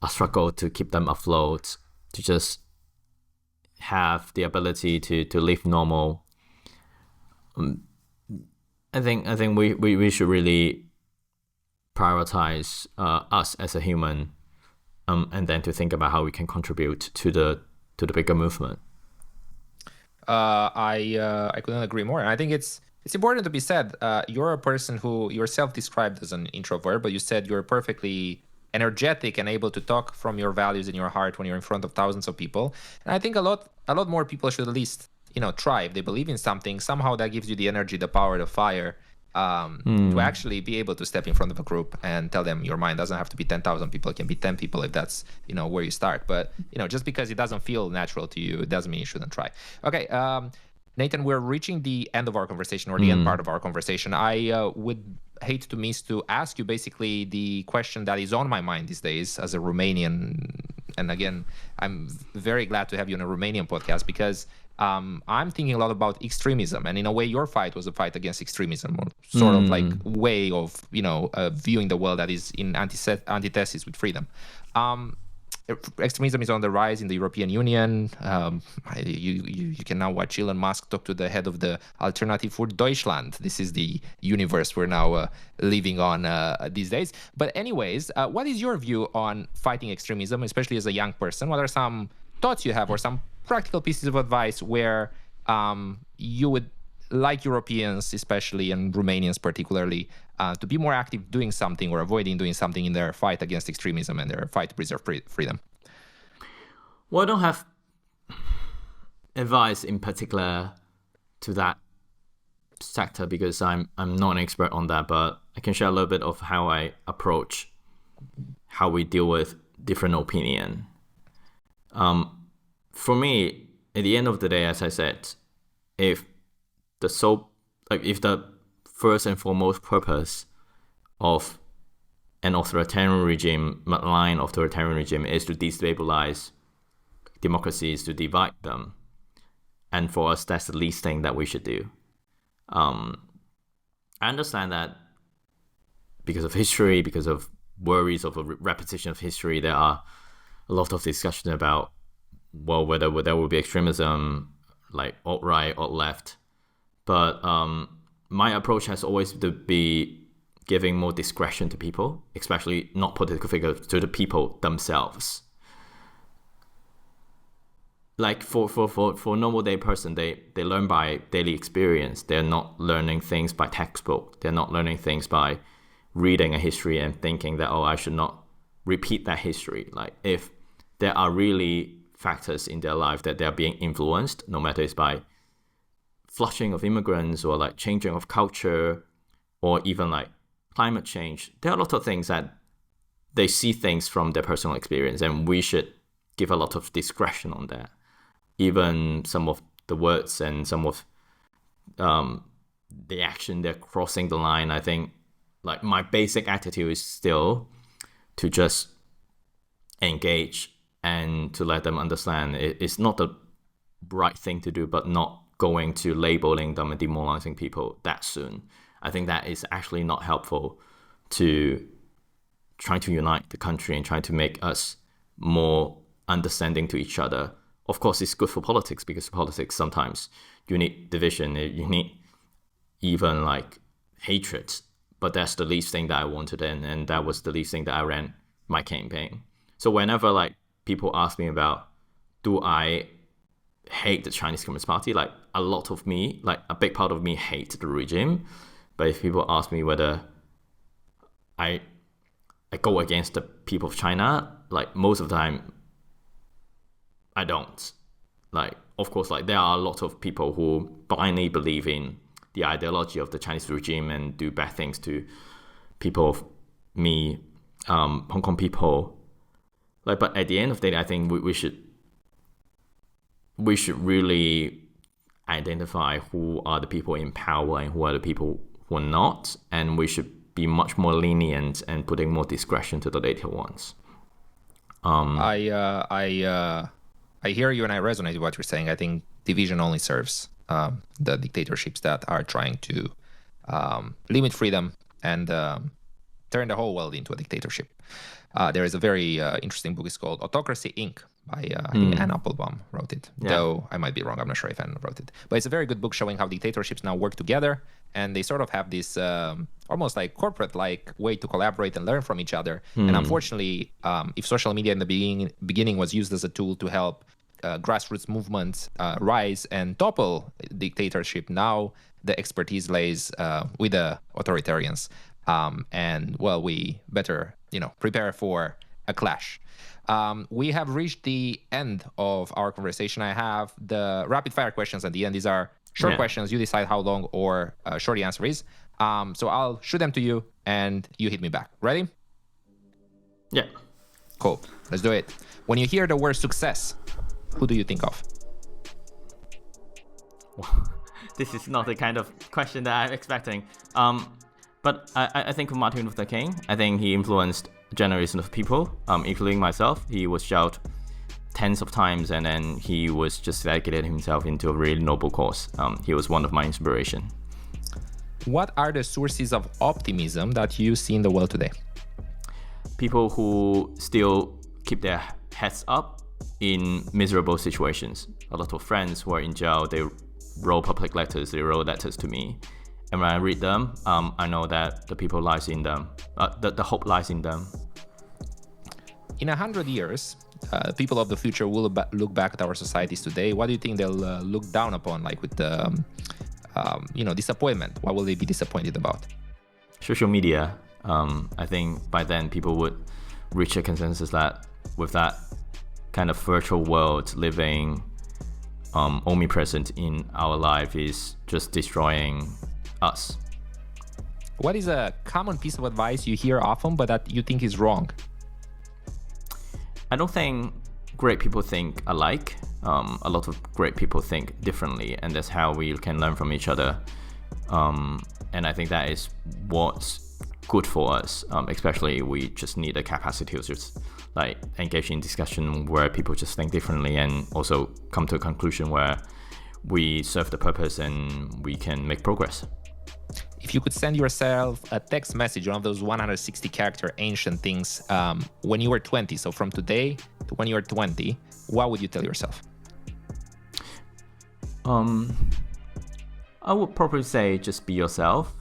struggle to keep them afloat, to just have the ability to live normal. I think we should really prioritize us as a human, and then to think about how we can contribute to the bigger movement. I couldn't agree more. And I think it's important to be said. You're a person who yourself described as an introvert, but you said you're perfectly energetic and able to talk from your values in your heart when you're in front of thousands of people. And I think a lot more people should at least try. If they believe in something, somehow that gives you the energy, the power, the fire to actually be able to step in front of a group and tell them your mind. Doesn't have to be 10,000 people. It can be 10 people if that's where you start. But just because it doesn't feel natural to you, it doesn't mean you shouldn't try. Okay, Nathan, we're reaching the end of our conversation, or the end part of our conversation. I would hate to miss to ask you basically the question that is on my mind these days as a Romanian. And again, I'm very glad to have you on a Romanian podcast, because I'm thinking a lot about extremism, and in a way, your fight was a fight against extremism, or sort of like way of viewing the world that is in antithesis with freedom. Extremism is on the rise in the European Union. You can now watch Elon Musk talk to the head of the Alternative for Deutschland. This is the universe we're now living on these days. But anyways, what is your view on fighting extremism, especially as a young person? What are some thoughts you have or some practical pieces of advice where you would like Europeans, especially, and Romanians particularly, to be more active doing something or avoiding doing something in their fight against extremism and their fight to preserve freedom? Well, I don't have advice in particular to that sector because I'm not an expert on that, but I can share a little bit of how I approach how we deal with different opinion. For me, at the end of the day, as I said, if the first and foremost purpose of an authoritarian regime, malign authoritarian regime, is to destabilize democracies, to divide them, and for us, that's the least thing that we should do. I understand that because of history, because of worries of a repetition of history, there are a lot of discussion about, well, whether there will be extremism, like alt-right, alt-left. But my approach has always to be giving more discretion to people, especially not political figures, to the people themselves. Like for a normal day person, they learn by daily experience. They're not learning things by textbook. They're not learning things by reading a history and thinking that, I should not repeat that history. Like if there are really factors in their life that they're being influenced, no matter it's by flushing of immigrants or like changing of culture or even like climate change, there are a lot of things that they see things from their personal experience, and we should give a lot of discretion on that. Even some of the words and some of the action, they're crossing the line. I think like my basic attitude is still to just engage and to let them understand it's not the right thing to do, but not going to labeling them and demoralizing people that soon. I think that is actually not helpful to trying to unite the country and trying to make us more understanding to each other. Of course, it's good for politics because politics sometimes you need division, you need even like hatred. But that's the least thing that I wanted, and that was the least thing that I ran my campaign. So whenever like people ask me about, do I hate the Chinese Communist Party? Like a lot of me, like a big part of me hate the regime. But if people ask me whether I go against the people of China, like most of the time, I don't. Like, of course, like there are a lot of people who blindly believe in the ideology of the Chinese regime and do bad things to people of me, Hong Kong people. Like, but at the end of the day, I think we should really identify who are the people in power and who are the people who are not, and we should be much more lenient and putting more discretion to the later ones. I hear you and I resonate with what you're saying. I think division only serves the dictatorships that are trying to limit freedom and turn the whole world into a dictatorship. There is a very interesting book. It's called Autocracy, Inc. by I think Anne Applebaum wrote it. Yeah. Though I might be wrong. I'm not sure if Anne wrote it. But it's a very good book showing how dictatorships now work together, and they sort of have this almost like corporate-like way to collaborate and learn from each other. And unfortunately, if social media in the beginning was used as a tool to help grassroots movements rise and topple dictatorship, now the expertise lays with the authoritarians. And well, we better, prepare for a clash. We have reached the end of our conversation. I have the rapid fire questions at the end. These are short questions. You decide how long or short the answer is. So I'll shoot them to you and you hit me back. Ready? Yeah. Cool. Let's do it. When you hear the word success, who do you think of? Well, this is not the kind of question that I'm expecting. But I think of Martin Luther King. I think he influenced a generation of people, including myself. He was shout, tens of times, and then he was just dedicated himself into a really noble cause. He was one of my inspiration. What are the sources of optimism that you see in the world today? People who still keep their heads up in miserable situations. A lot of friends who are in jail, they wrote public letters, they wrote letters to me. And when I read them, I know that the people lies in them, the hope lies in them. In 100 years, people of the future will look back at our societies today. What do you think they'll look down upon, like with disappointment? What will they be disappointed about? Social media. I think by then people would reach a consensus that with that kind of virtual world living omnipresent in our life is just destroying us. What is a common piece of advice you hear often but that you think is wrong? I don't think great people think alike. A lot of great people think differently, and that's how we can learn from each other. And I think that is what's good for us, especially we just need the capacity to just like engage in discussion where people just think differently and also come to a conclusion where we serve the purpose and we can make progress. If you could send yourself a text message, one of those 160 character ancient things, when you were 20, so from today to when you were 20, what would you tell yourself? I would probably say just be yourself.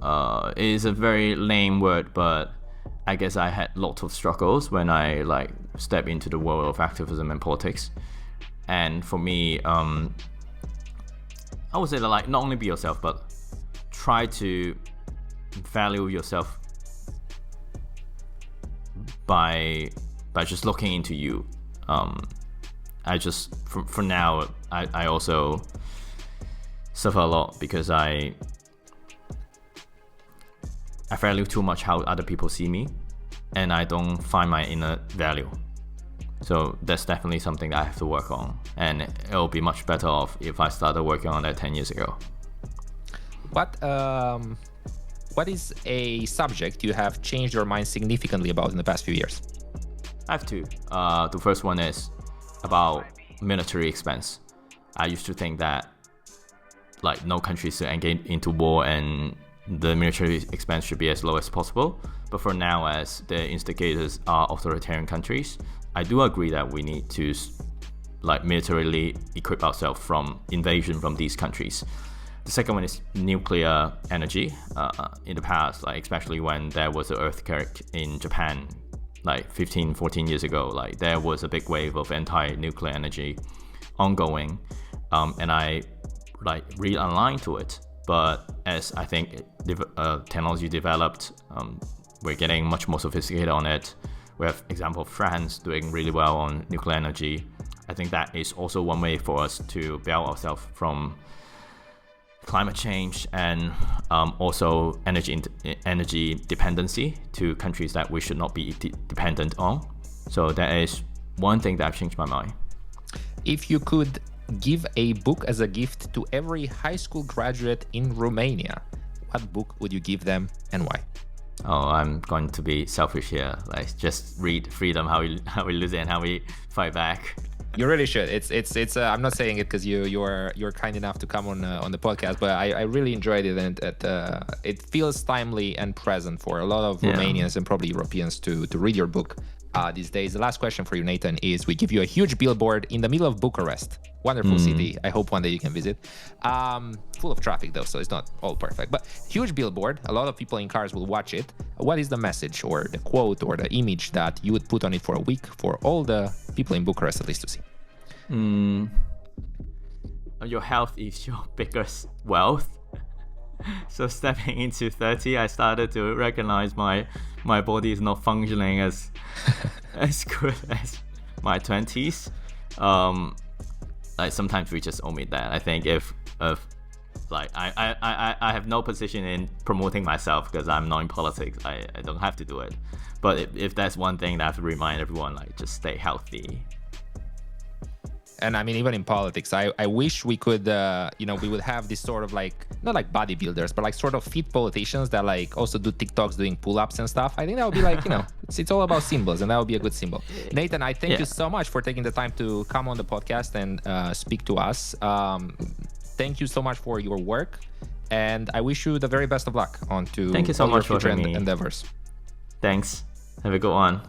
It is a very lame word, but I guess I had lots of struggles when I like stepped into the world of activism and politics. And for me, I would say that like not only be yourself, but try to value yourself by just looking into you. I just for now I also suffer a lot because I value too much how other people see me, and I don't find my inner value. So that's definitely something that I have to work on, and it'll be much better off if I started working on that 10 years ago. What is a subject you have changed your mind significantly about in the past few years? I have two. The first one is about military expense. I used to think that like no country should engage into war and the military expense should be as low as possible. But for now, as the instigators are authoritarian countries, I do agree that we need to like militarily equip ourselves from invasion from these countries. The second one is nuclear energy. In the past, like especially when there was an earthquake in Japan, like 14 years ago, like there was a big wave of anti-nuclear energy ongoing, and I like realigned to it. But as I think technology developed, we're getting much more sophisticated on it. We have example of France doing really well on nuclear energy. I think that is also one way for us to bail ourselves from climate change and also energy dependency to countries that we should not be dependent on. So that is one thing that I've changed my mind. If you could give a book as a gift to every high school graduate in Romania, what book would you give them and why? Oh, I'm going to be selfish here. Like just read Freedom, how we lose it and how we fight back. You really should. It's. I'm not saying it because you're kind enough to come on the podcast, but I really enjoyed it, and it feels timely and present for a lot of Romanians and probably Europeans to read your book these days. The last question for you, Nathan, is we give you a huge billboard in the middle of Bucharest. Wonderful city. I hope one day you can visit. Full of traffic though, so it's not all perfect. But huge billboard. A lot of people in cars will watch it. What is the message or the quote or the image that you would put on it for a week for all the people in Bucharest at least to see? Your health is your biggest wealth. So stepping into 30, I started to recognize my body is not functioning as good as my 20s. Like sometimes we just omit that. I think if like I have no position in promoting myself because I'm not in politics. I don't have to do it. But if that's one thing that I have to remind everyone, like just stay healthy. And I mean, even in politics, I wish we could, we would have this sort of like not like bodybuilders, but like sort of fit politicians that like also do TikToks doing pull-ups and stuff. I think that would be like, it's all about symbols, and that would be a good symbol. Nathan, I thank you so much for taking the time to come on the podcast and speak to us. Thank you so much for your work, and I wish you the very best of luck on to Thank you so much your future for having me. endeavors. Thanks. Have a good one.